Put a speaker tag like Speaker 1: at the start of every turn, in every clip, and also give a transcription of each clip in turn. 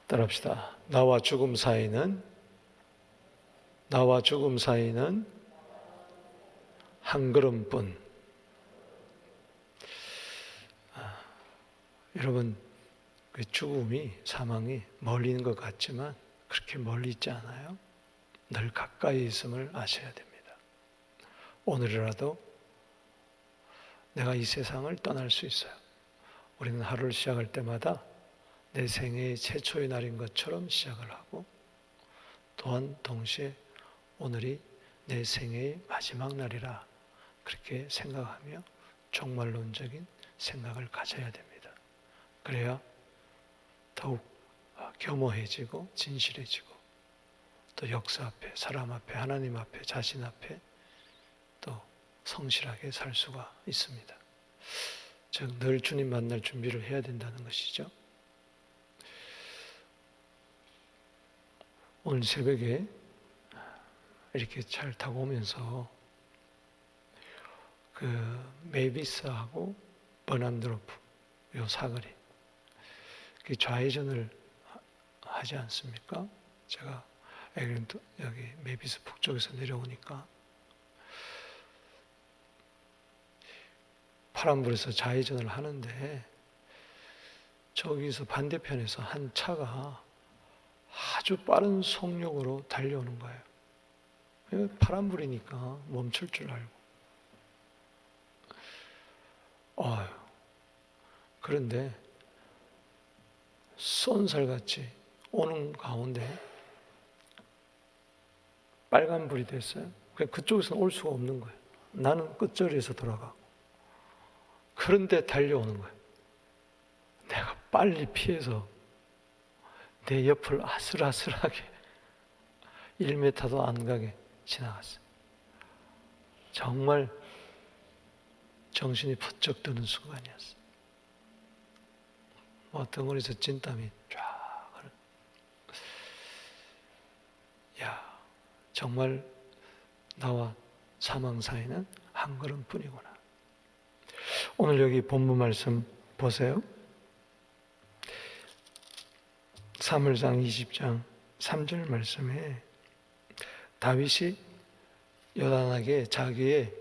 Speaker 1: 따라합시다. 나와 죽음 사이는 한 걸음뿐. 여러분, 그 죽음이, 사망이 멀리 있는 것 같지만 그렇게 멀리 있지 않아요. 늘 가까이 있음을 아셔야 됩니다. 오늘이라도 내가 이 세상을 떠날 수 있어요. 우리는 하루를 시작할 때마다 내 생애의 최초의 날인 것처럼 시작을 하고, 또한 동시에 오늘이 내 생애의 마지막 날이라 그렇게 생각하며 종말론적인 생각을 가져야 됩니다. 그래야 더욱 겸허해지고 진실해지고, 또 역사 앞에, 사람 앞에, 하나님 앞에, 자신 앞에 또 성실하게 살 수가 있습니다. 즉, 늘 주님 만날 준비를 해야 된다는 것이죠. 오늘 새벽에 이렇게 잘 타고 오면서 그 메이비스하고 버남드로프 요 사거리 좌회전을 하지 않습니까? 제가 여기 메이비스 북쪽에서 내려오니까 파란불에서 좌회전을 하는데 저기서 반대편에서 한 차가 아주 빠른 속력으로 달려오는 거예요. 파란불이니까 멈출 줄 알고. 그런데 쏜살같이 오는 가운데 빨간불이 됐어요. 그쪽에서는 올 수가 없는 거예요. 나는 끝자리에서 돌아가고. 그런데 달려오는 거예요. 내가 빨리 피해서 내 옆을 아슬아슬하게 1m도 안 가게 지나갔어요. 정말 정신이 번쩍 드는 순간이었어요. 덩어리에서 진땀이 쫙 흐르는. 정말 나와 사망 사이는 한 걸음뿐이구나. 오늘 여기 본문 말씀 보세요. 사무엘상 20장 3절 말씀에 다윗이 요단에게 자기의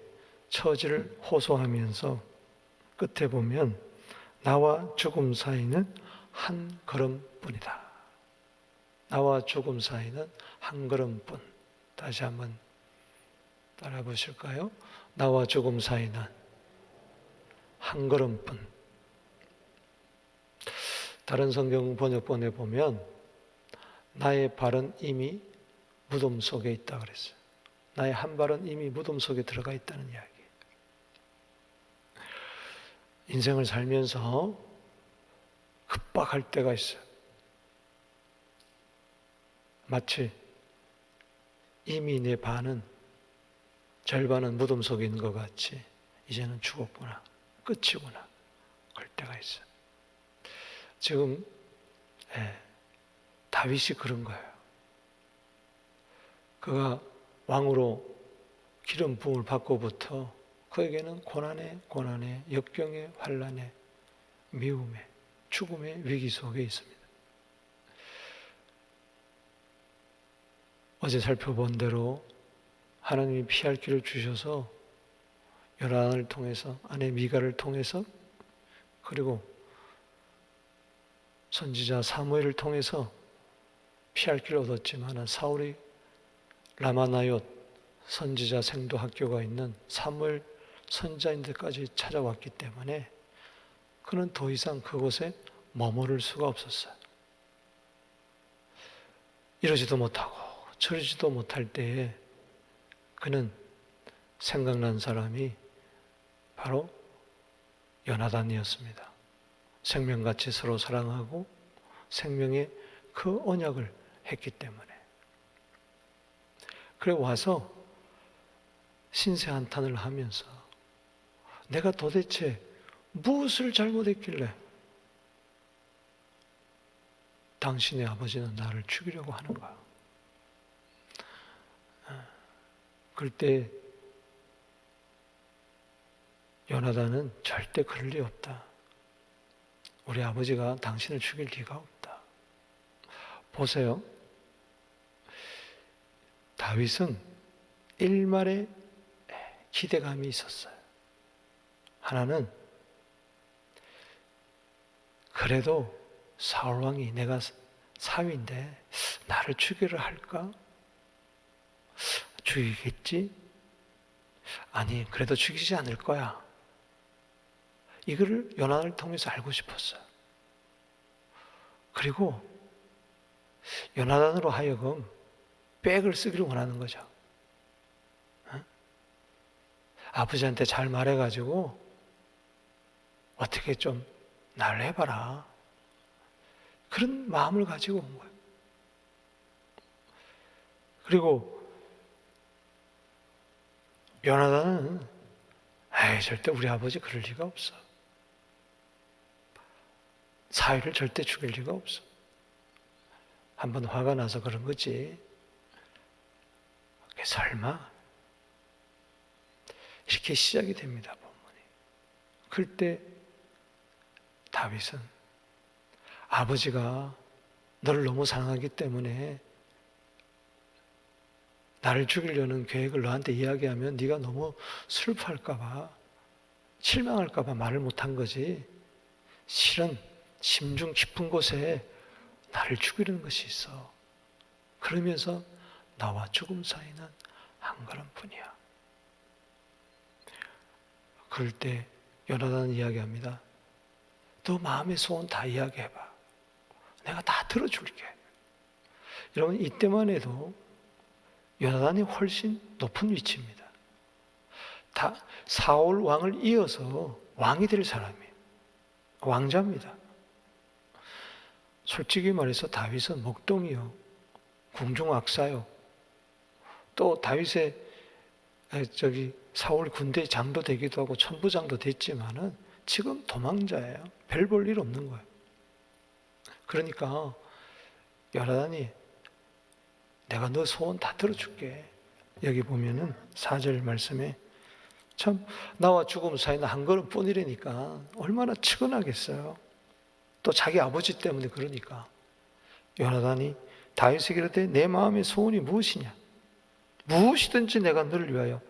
Speaker 1: 처지를 호소하면서 끝에 보면 나와 죽음 사이는 한 걸음뿐이다. 나와 죽음 사이는 한 걸음뿐. 다시 한번 따라 보실까요? 나와 죽음 사이는 한 걸음뿐. 다른 성경 번역본에 보면 나의 발은 이미 무덤 속에 있다 그랬어요. 나의 한 발은 이미 무덤 속에 들어가 있다는 이야기예요. 인생을 살면서 급박할 때가 있어요. 마치 이미 내 반은, 절반은 무덤 속에 있는 것 같이 이제는 죽었구나, 끝이구나, 그럴 때가 있어요. 지금 다윗이 그런 거예요. 그가 왕으로 기름 부음을 받고부터 그에게는 고난에, 역경에, 환난에, 미움에, 죽음의 위기 속에 있습니다. 어제 살펴본 대로 하나님이 피할 길을 주셔서 요나단을 통해서, 아내 미가를 통해서, 그리고 선지자 사무엘을 통해서 피할 길을 얻었지만 사울이 라마나옅 선지자 생도 학교가 있는 사무엘 선지자인데까지 찾아왔기 때문에 그는 더 이상 그곳에 머무를 수가 없었어요. 이러지도 못하고 저러지도 못할 때에 그는 생각난 사람이 바로 요나단이었습니다. 생명같이 서로 사랑하고 생명의 그 언약을 했기 때문에. 그래 와서 신세 한탄을 하면서 내가 도대체 무엇을 잘못했길래 당신의 아버지는 나를 죽이려고 하는가? 그럴 때 요나단은 절대 그럴 리 없다. 우리 아버지가 당신을 죽일 리가 없다. 보세요. 다윗은 일말의 기대감이 있었어요. 하나는 그래도 사울 왕이 내가 사위인데 나를 죽이려 할까? 죽이겠지? 아니, 그래도 죽이지 않을 거야. 이거를 요나단을 통해서 알고 싶었어요. 그리고 요나단으로 하여금 백을 쓰기를 원하는 거죠. 아버지한테 잘 말해가지고 어떻게 좀 나를 해봐라. 그런 마음을 가지고 온 거예요. 그리고 요나단은 절대 우리 아버지 그럴 리가 없어. 사위를 절대 죽일 리가 없어. 한번 화가 나서 그런 거지. 설마? 이렇게 시작이 됩니다, 본문이. 그럴 때 다윗은 아버지가 너를 너무 사랑하기 때문에 나를 죽이려는 계획을 너한테 이야기하면 네가 너무 슬퍼할까 봐, 실망할까 봐 말을 못한 거지. 실은 심중 깊은 곳에 나를 죽이려는 것이 있어. 그러면서 나와 죽음 사이는 한 걸음뿐이야. 그럴 때 요나단은 이야기합니다. 너 마음의 소원 다 이야기해봐. 내가 다 들어줄게. 여러분, 이때만 해도 요나단이 훨씬 높은 위치입니다. 사울 왕을 이어서 왕이 될 사람이에요. 왕자입니다. 솔직히 말해서 다윗은 목동이요, 궁중악사요, 또 다윗의 사울 군대 장도 되기도 하고 천부장도 됐지만은 지금 도망자예요. 별 볼 일 없는 거예요. 그러니까 요나단이 내가 너 소원 다 들어줄게. 여기 보면은 4절 말씀에 참 나와 죽음 사이는 한 걸음뿐이라니까 얼마나 측은하겠어요. 또 자기 아버지 때문에 그러니까. 요나단이 다윗에게 이르되 내 마음의 소원이 무엇이냐? 무엇이든지 내가 너를 위하여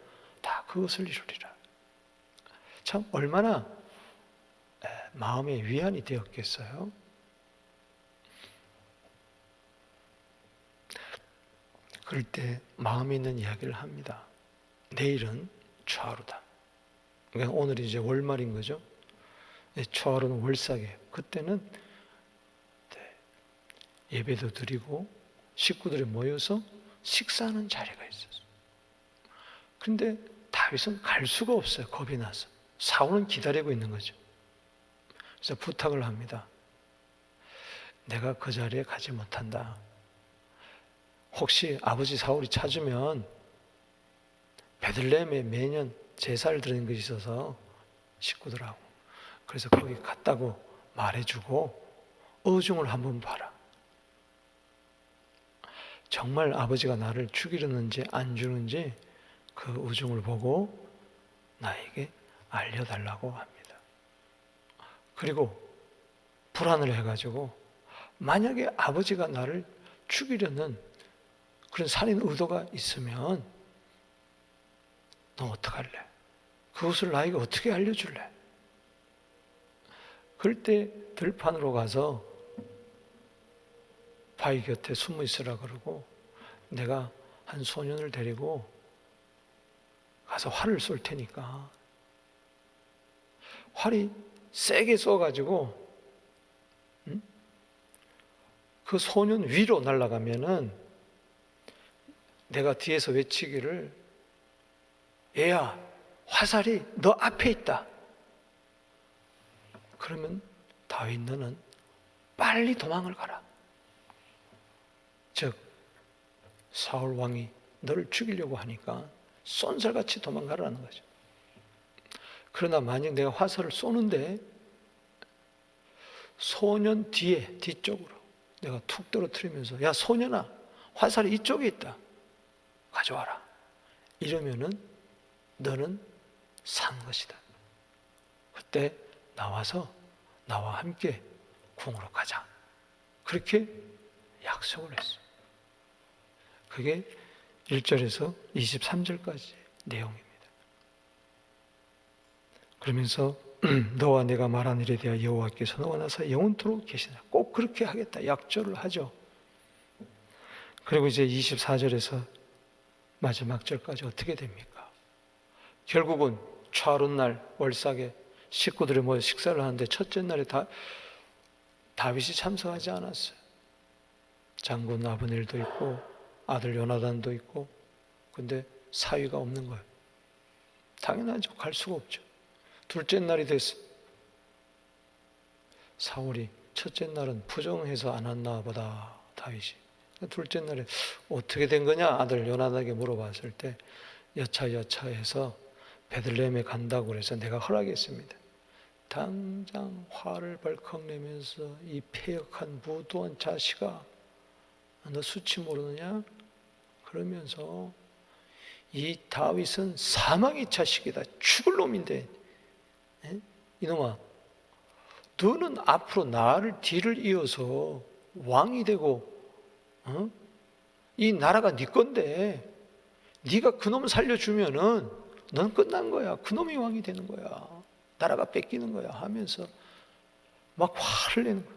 Speaker 1: 다 그것을 이루리라. 참 얼마나 마음의 위안이 되었겠어요. 그럴 때 마음에 있는 이야기를 합니다. 내일은 초하루다. 그러니까 오늘이 이제 월말인 거죠. 초하루는 월삭이에요. 그때는 예배도 드리고 식구들이 모여서 식사하는 자리가 있었어요. 그런데 다윗은 갈 수가 없어요. 겁이 나서. 사울은 기다리고 있는 거죠. 그래서 부탁을 합니다. 내가 그 자리에 가지 못한다. 혹시 아버지 사울이 찾으면 베들레헴에 매년 제사를 드리는 것이 있어서 식구들하고, 그래서 거기 갔다고 말해주고 어중을 한번 봐라. 정말 아버지가 나를 죽이려는지 안 주는지 그 우중을 보고 나에게 알려달라고 합니다. 그리고 불안을 해가지고 만약에 아버지가 나를 죽이려는 그런 살인 의도가 있으면 너 어떡할래? 그것을 나에게 어떻게 알려줄래? 그럴 때 들판으로 가서 바위 곁에 숨어 있으라 그러고 내가 한 소년을 데리고 가서 활을 쏠 테니까 활이 세게 쏘가지고 그 소년 위로 날아가면은 내가 뒤에서 외치기를 얘야 화살이 너 앞에 있다. 그러면 다윗 너는 빨리 도망을 가라. 즉 사울 왕이 너를 죽이려고 하니까 쏜살같이 도망가라는 거죠. 그러나 만약 내가 화살을 쏘는데 소년 뒤쪽으로 내가 툭 떨어뜨리면서 야 소년아 화살이 이쪽에 있다. 가져와라. 이러면은 너는 산 것이다. 그때 나와서 나와 함께 궁으로 가자. 그렇게 약속을 했어요. 그게 1절에서 23절까지 내용입니다. 그러면서 너와 내가 말한 일에 대하여 여호와께서 너와 나 사이에 영원토록 계시나. 꼭 그렇게 하겠다 약조를 하죠. 그리고 이제 24절에서 마지막 절까지 어떻게 됩니까? 결국은 추하룻날 월삭에 식구들이 모여 식사를 하는데 첫째 날에 다윗이 참석하지 않았어요. 장군 아브넬도 있고 아들 요나단도 있고, 근데 사위가 없는 거예요. 당연하죠. 갈 수가 없죠. 둘째 날이 됐어요. 사울이 첫째 날은 부정해서 안 왔나 보다, 다윗이. 둘째 날에 어떻게 된 거냐 아들 요나단에게 물어봤을 때 여차여차해서 베들레헴에 간다고 그래서 내가 허락했습니다. 당장 화를 벌컥 내면서 이 패역한 무도한 자식아, 너 수치 모르느냐? 그러면서 이 다윗은 사망의 자식이다. 죽을 놈인데, 에? 이놈아, 너는 앞으로 나를 뒤를 이어서 왕이 되고, 이 나라가 네 건데 네가 그놈 살려주면은 넌 끝난 거야. 그놈이 왕이 되는 거야. 나라가 뺏기는 거야 하면서 막 화를 내는 거야.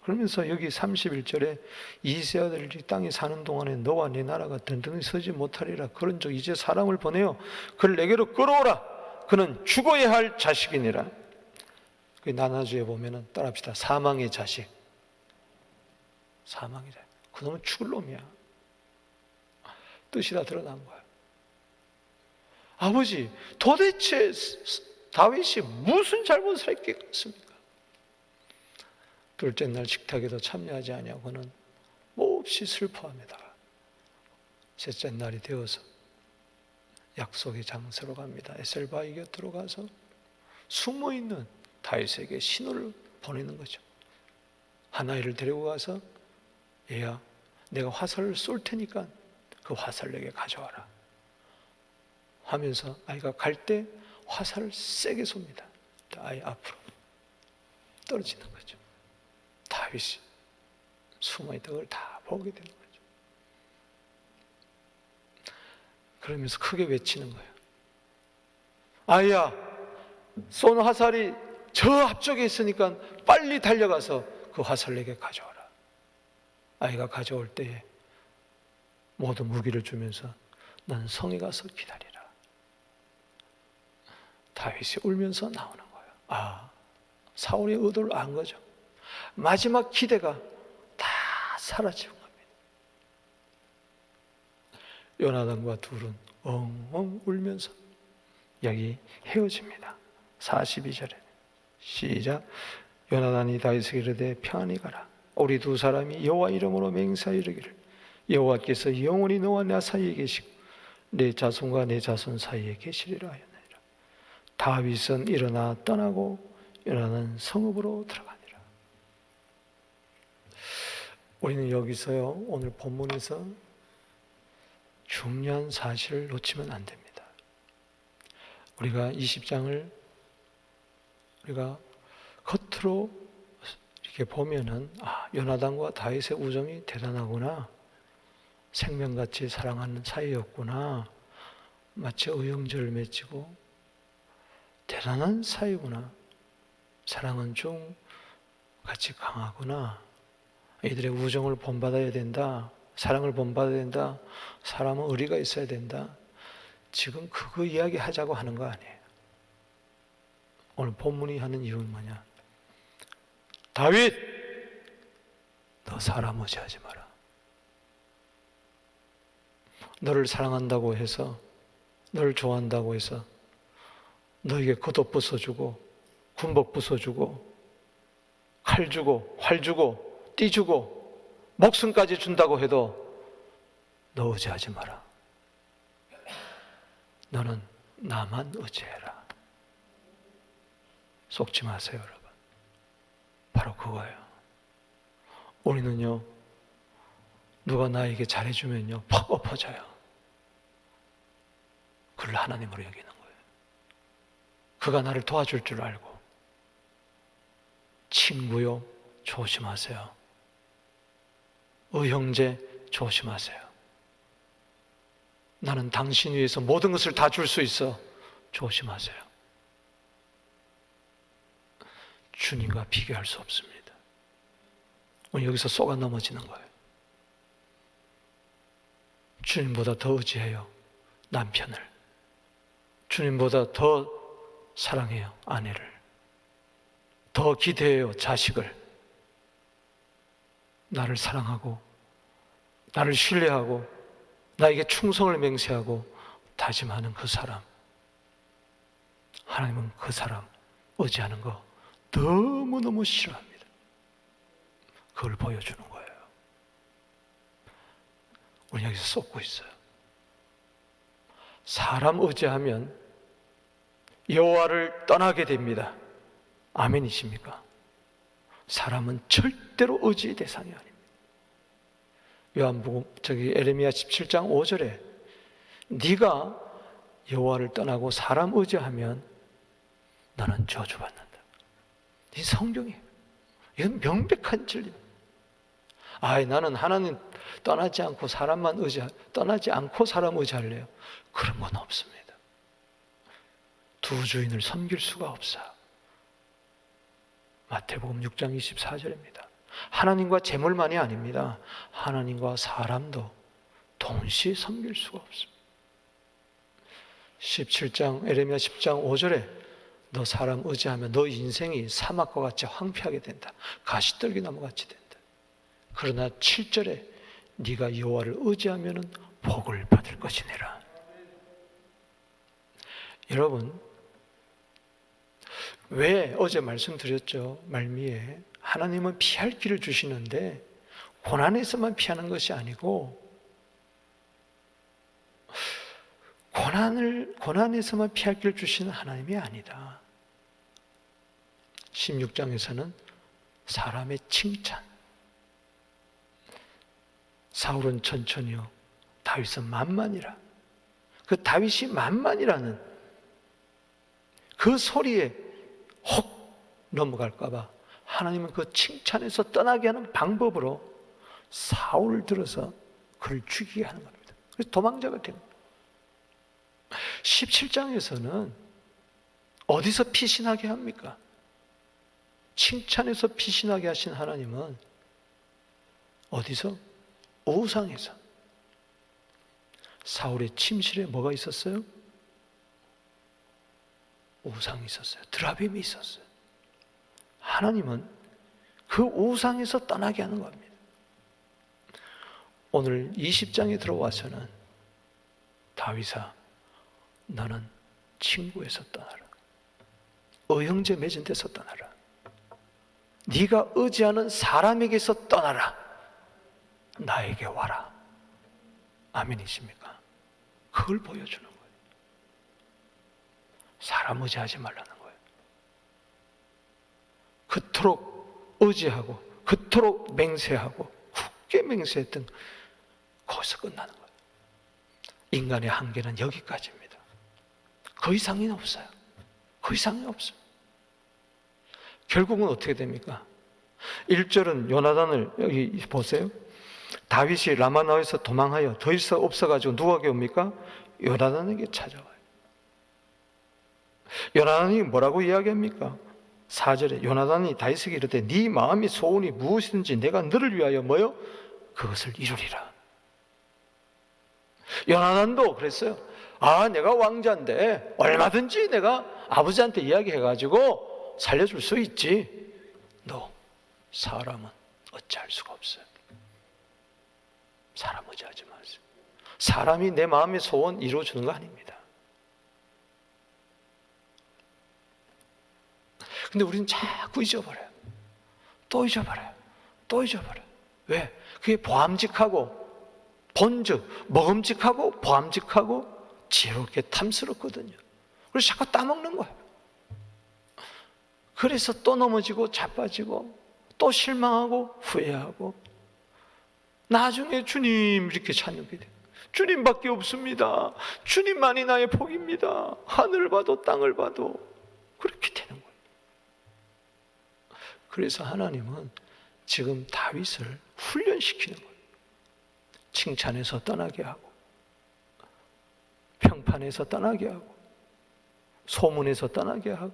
Speaker 1: 그러면서 여기 31절에 이세 아들이 땅에 사는 동안에 너와 네 나라가 든든히 서지 못하리라. 그런즉 이제 사람을 보내어 그를 내게로 끌어오라. 그는 죽어야 할 자식이니라. 그 나나주에 보면은 따라합시다. 사망의 자식. 사망의 자식. 그놈은 죽을 놈이야. 뜻이 다 드러난 거야. 아버지, 도대체 다윗이 무슨 잘못을 했겠습니까? 둘째 날 식탁에도 참여하지 아니하고는 몹시 슬퍼합니다. 셋째 날이 되어서 약속의 장소로 갑니다. 에셀바위 곁으로 가서 숨어있는 다윗에게 신호를 보내는 거죠. 한 아이를 데리고 가서 얘야, 내가 화살을 쏠 테니까 그 화살 내게 가져와라 하면서 아이가 갈 때 화살을 세게 쏩니다. 아이 앞으로 떨어지는 거죠. 다윗이 숨어있던 걸 다 보게 되는 거죠. 그러면서 크게 외치는 거예요. 아이야, 쏜 화살이 저 앞쪽에 있으니까 빨리 달려가서 그 화살 내게 가져와라. 아이가 가져올 때에 모두 무기를 주면서 난 성에 가서 기다리라. 다윗이 울면서 나오는 거예요. 아, 사울의 의도를 안 거죠. 마지막 기대가 다 사라지는 겁니다. 요나단과 둘은 엉엉 울면서 여기 헤어집니다. 42절에 시작. 요나단이 다윗에게 이르되 평안히 가라. 우리 두 사람이 여호와 이름으로 맹세하여 이르기를 여호와께서 영원히 너와 나 사이에 계시고 내 자손과 내 자손 사이에 계시리라 하였느니라. 다윗은 일어나 떠나고 요나단은 성읍으로 들어가니라. 우리는 여기서요, 오늘 본문에서 중요한 사실을 놓치면 안 됩니다. 우리가 20장을 우리가 겉으로 이렇게 보면은 요나단과 다윗의 우정이 대단하구나, 생명같이 사랑하는 사이였구나, 마치 의형제를 맺히고 대단한 사이구나, 사랑은 좀 같이 강하구나, 이들의 우정을 본받아야 된다, 사랑을 본받아야 된다, 사람은 의리가 있어야 된다. 지금 그거 이야기하자고 하는 거 아니에요. 오늘 본문이 하는 이유는 뭐냐? 다윗, 너 사람 의지하지 마라. 너를 사랑한다고 해서, 너를 좋아한다고 해서 너에게 겉옷 벗어주고 군복 벗어주고 칼 주고 활 주고 띠 주고 목숨까지 준다고 해도 너 의지하지 마라. 너는 나만 의지해라. 속지 마세요, 여러분. 바로 그거예요. 우리는요, 누가 나에게 잘해주면요 퍽 엎어져요. 그를 하나님으로 여기는 거예요. 그가 나를 도와줄 줄 알고. 친구요, 조심하세요. 형제 조심하세요. 나는 당신 위해서 모든 것을 다 줄 수 있어. 조심하세요. 주님과 비교할 수 없습니다. 오늘 여기서 쏘가 넘어지는 거예요. 주님보다 더 의지해요, 남편을. 주님보다 더 사랑해요, 아내를. 더 기대해요, 자식을. 나를 사랑하고 나를 신뢰하고 나에게 충성을 맹세하고 다짐하는 그 사람, 하나님은 그 사람 의지하는 거 너무너무 싫어합니다. 그걸 보여주는 거예요. 우리 여기서 쏟고 있어요. 사람 의지하면 여호와를 떠나게 됩니다. 아멘이십니까? 사람은 절대로 의지의 대상이 아닙니다. 요한복음 에레미야 17장 5절에 네가 여호와를 떠나고 사람 의지하면 너는 저주받는다. 이 성경이에요. 이건 명백한 진리입니다. 나는 하나님 떠나지 않고 사람 의지할래요. 그런 건 없습니다. 두 주인을 섬길 수가 없어요. 마태복음 6장 24절입니다. 하나님과 재물만이 아닙니다. 하나님과 사람도 동시에 섬길 수가 없습니다. 17장 에레미야 10장 5절에 너 사람 의지하면 너 인생이 사막과 같이 황폐하게 된다. 가시떨기나무 같이 된다. 그러나 7절에 네가 여호와를 의지하면 복을 받을 것이니라. 여러분, 왜 어제 말씀드렸죠? 말미에 하나님은 피할 길을 주시는데 고난에서만 피하는 것이 아니고 고난에서만 피할 길을 주시는 하나님이 아니다. 16장에서는 사람의 칭찬. 사울은 천천히요, 다윗은 만만이라. 그 다윗이 만만이라는 그 소리에 혹 넘어갈까봐 하나님은 그 칭찬에서 떠나게 하는 방법으로 사울을 들어서 그를 죽이게 하는 겁니다. 그래서 도망자가 됩니다. 17장에서는 어디서 피신하게 합니까? 칭찬에서 피신하게 하신 하나님은 어디서? 우상에서. 사울의 침실에 뭐가 있었어요? 우상이 있었어요. 드라빔이 있었어요. 하나님은 그 우상에서 떠나게 하는 겁니다. 오늘 20장에 들어와서는 다윗아, 너는 친구에서 떠나라. 의형제 맺은 데서 떠나라. 네가 의지하는 사람에게서 떠나라. 나에게 와라. 아멘이십니까? 그걸 보여주는 거예요. 사람 의지하지 말라는 거예요. 그토록 의지하고 그토록 맹세하고 굳게 맹세했던 거기서 끝나는 거예요. 인간의 한계는 여기까지입니다. 그 이상이 없어요. 그 이상이 없어요. 결국은 어떻게 됩니까? 1절은 요나단을, 여기 보세요. 다윗이 라마나에서 도망하여 더 이상 없어가지고 누구에게 옵니까? 요나단에게 찾아와요. 요나단이 뭐라고 이야기합니까? 4절에 요나단이 다윗에게 이르되 네 마음의 소원이 무엇이든지 내가 너를 위하여 뭐요? 그것을 이루리라. 요나단도 그랬어요. 내가 왕자인데 얼마든지 내가 아버지한테 이야기해가지고 살려줄 수 있지. 너 사람은 어찌할 수가 없어요. 사람 의지하지 마세요. 사람이 내 마음의 소원 이루어주는 거 아닙니다. 근데 우리는 자꾸 잊어버려요. 또 잊어버려요. 또 잊어버려요. 왜? 그게 보암직하고 먹음직하고 보암직하고 지혜롭게 탐스럽거든요. 그래서 자꾸 따먹는 거예요. 그래서 또 넘어지고 자빠지고 또 실망하고 후회하고 나중에 주님 이렇게 찾게 돼요. 주님밖에 없습니다. 주님만이 나의 복입니다. 하늘을 봐도 땅을 봐도 그렇게 되는 거예요. 그래서 하나님은 지금 다윗을 훈련시키는 거예요. 칭찬에서 떠나게 하고, 평판에서 떠나게 하고, 소문에서 떠나게 하고,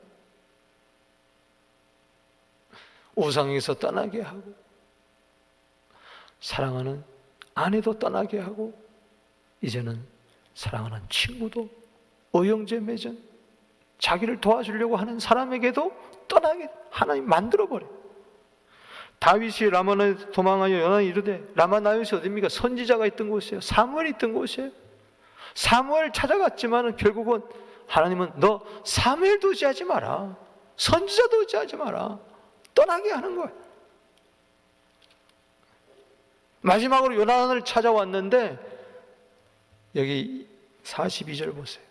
Speaker 1: 우상에서 떠나게 하고, 사랑하는 아내도 떠나게 하고, 이제는 사랑하는 친구도 의형제 맺은 자기를 도와주려고 하는 사람에게도 떠나게 하나님 만들어버려요. 다윗이 라마나에 도망하여 요나단이 이르되, 라마나요시 어디입니까? 선지자가 있던 곳이에요. 사무엘이 있던 곳이에요. 사무엘 찾아갔지만 결국은 하나님은 너 사무엘도 의지하지 마라, 선지자도 의지하지 마라, 떠나게 하는 거예요. 마지막으로 요나단을 찾아왔는데 여기 42절 보세요.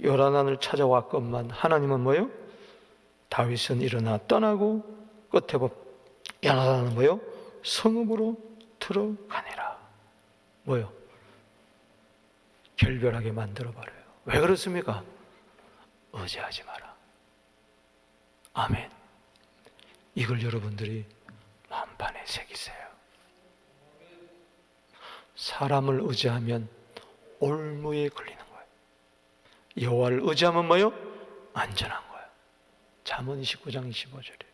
Speaker 1: 요나단을 찾아왔건만 하나님은 뭐요? 다윗은 일어나 떠나고 끝에 요나단은 뭐요? 성읍으로 들어가니라. 뭐요? 결별하게 만들어버려요. 왜 그렇습니까? 의지하지 마라. 아멘. 이걸 여러분들이 마음판에 새기세요. 사람을 의지하면 올무에 걸리는 거예요. 여호와를 의지하면 뭐요? 안전한 거예요. 잠언 29장 25절에.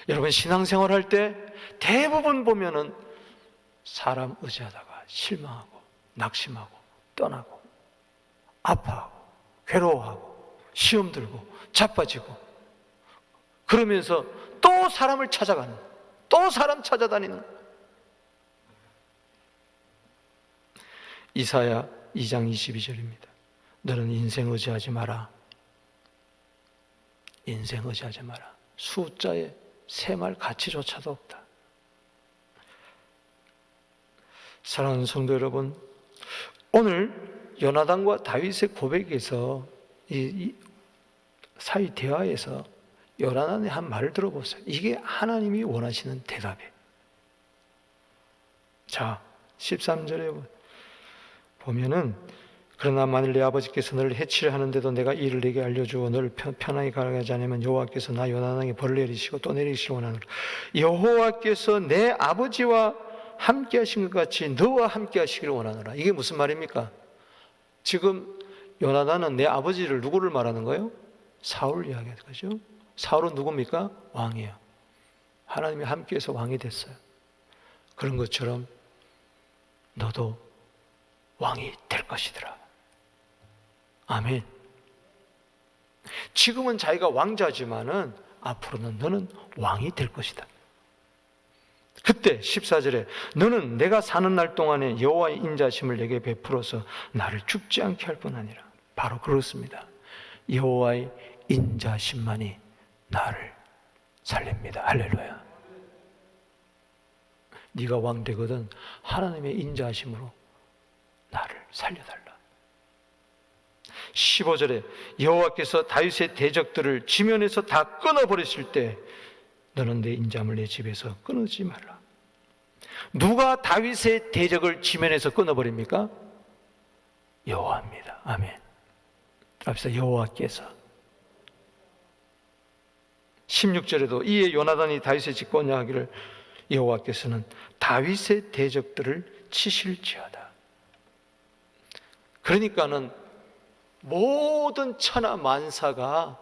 Speaker 1: 여러분 신앙생활 할 때 대부분 보면은 사람 의지하다가 실망하고 낙심하고 떠나고 아파하고 괴로워하고 시험 들고 자빠지고 그러면서 또 사람을 찾아가는, 또 사람 찾아다니는. 이사야 2장 22절입니다. 너는 인생 의지하지 마라. 인생 의지하지 마라. 숫자에 셈할 가치조차도 없다. 사랑하는 성도 여러분, 오늘 요나단과 다윗의 고백에서 이 사이 대화에서 요나단의 한 말을 들어보세요. 이게 하나님이 원하시는 대답이에요. 자, 13절에 보면은 그러나 만일 내 아버지께서 너를 해치려 하는데도 내가 이 일을 내게 알려주어 너를 편하게 가게 하냐면 여호와께서 나 요나단에게 벌을 내리시고 또 내리시기 원하노라. 여호와께서 내 아버지와 함께 하신 것 같이 너와 함께 하시기를 원하노라. 이게 무슨 말입니까? 지금 요나단은 내 아버지를 누구를 말하는 거예요? 사울 이야기하는 거죠. 사울은 누굽니까? 왕이에요. 하나님이 함께해서 왕이 됐어요. 그런 것처럼 너도 왕이 될 것이더라. 아멘. 지금은 자기가 왕자지만은 앞으로는 너는 왕이 될 것이다. 그때 14절에 너는 내가 사는 날 동안에 여호와의 인자심을 내게 베풀어서 나를 죽지 않게 할 뿐 아니라. 바로 그렇습니다. 여호와의 인자심만이 나를 살립니다. 할렐루야. 네가 왕 되거든 하나님의 인자심으로 나를 살려달라. 15절에 여호와께서 다윗의 대적들을 지면에서 다 끊어버리실 때 너는 내 인자함을 내 집에서 끊지 말라. 누가 다윗의 대적을 지면에서 끊어버립니까? 여호와입니다. 아멘. 합시다. 여호와께서. 16절에도 이에 요나단이 다윗의 집과 언약하기를 여호와께서는 다윗의 대적들을 치실지어다. 그러니까는 모든 천하 만사가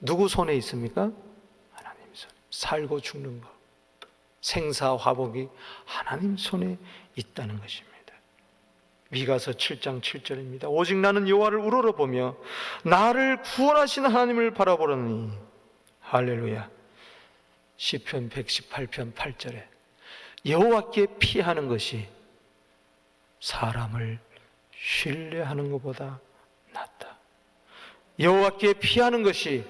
Speaker 1: 누구 손에 있습니까? 하나님 손에. 살고 죽는 것, 생사화복이 하나님 손에 있다는 것입니다. 미가서 7장 7절입니다. 오직 나는 여호와를 우러러보며 나를 구원하시는 하나님을 바라보려니. 할렐루야. 시편 118편 8절에 여호와께 피하는 것이 사람을 신뢰하는 것보다 낫다. 여호와께 피하는 것이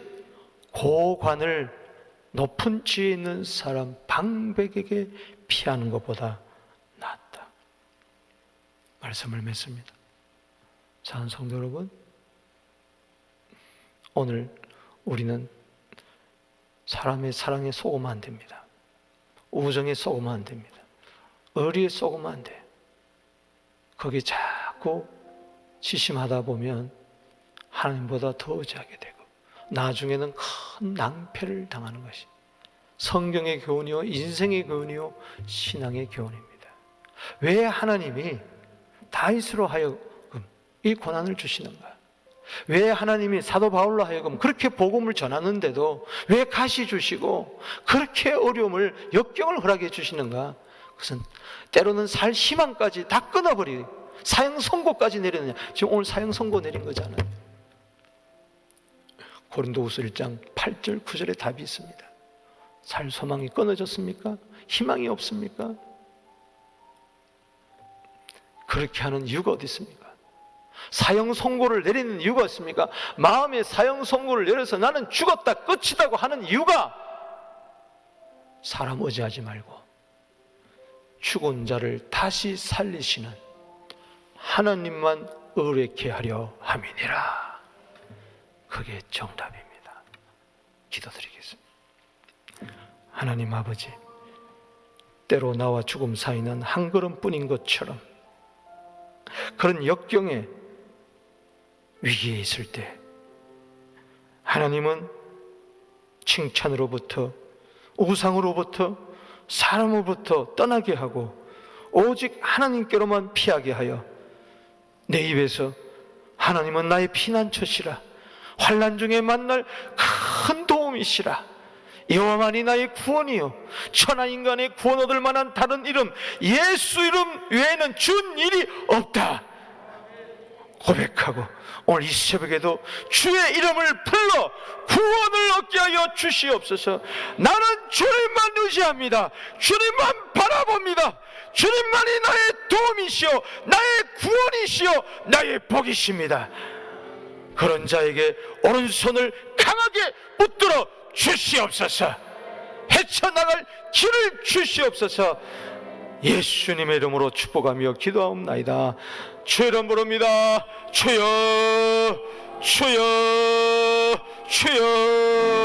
Speaker 1: 고관을 높은 지에 있는 사람 방백에게 피하는 것보다 낫다. 말씀을 맺습니다. 사랑하는 성도 여러분, 오늘 우리는 사람의 사랑에 속으면 안 됩니다. 우정에 속으면 안 됩니다. 의리에 속으면 안 돼. 거기 자꾸 지심하다 보면 하나님보다 더 의지하게 되고 나중에는 큰 낭패를 당하는 것이 성경의 교훈이요 인생의 교훈이요 신앙의 교훈입니다. 왜 하나님이 다윗으로 하여금 이 고난을 주시는가? 왜 하나님이 사도 바울로 하여금 그렇게 복음을 전하는데도 왜 가시 주시고 그렇게 어려움을, 역경을 허락해 주시는가? 그것은 때로는 살 희망까지 다 끊어버리고 사형 선고까지 내리느냐. 지금 오늘 사형 선고 내린 거잖아요. 고린도후서 1장 8절 9절에 답이 있습니다. 살 소망이 끊어졌습니까? 희망이 없습니까? 그렇게 하는 이유가 어디 있습니까? 사형 선고를 내리는 이유가 있습니까? 마음에 사형 선고를 내려서 나는 죽었다 끝이다고 하는 이유가 사람 의지하지 말고 죽은 자를 다시 살리시는 하나님만 의뢰케 하려 함이니라. 그게 정답입니다. 기도드리겠습니다. 하나님 아버지, 때로 나와 죽음 사이는 한 걸음뿐인 것처럼 그런 역경에 위기에 있을 때 하나님은 칭찬으로부터, 우상으로부터, 사람으로부터 떠나게 하고 오직 하나님께로만 피하게 하여 내 입에서 하나님은 나의 피난처시라, 환난 중에 만날 큰 도움이시라, 여호와만이 나의 구원이요 천하 인간의 구원 얻을 만한 다른 이름 예수 이름 외에는 준 일이 없다 고백하고 오늘 이 새벽에도 주의 이름을 불러 구원을 얻게 하여 주시옵소서. 나는 주님만 의지합니다. 주님만 바라봅니다. 주님만이 나의 도움이시오, 나의 구원이시오, 나의 복이십니다. 그런 자에게 오른손을 강하게 붙들어 주시옵소서. 헤쳐나갈 길을 주시옵소서. 예수님의 이름으로 축복하며 기도하옵나이다. 주의 이름 부릅니다. 주여, 주여, 주여.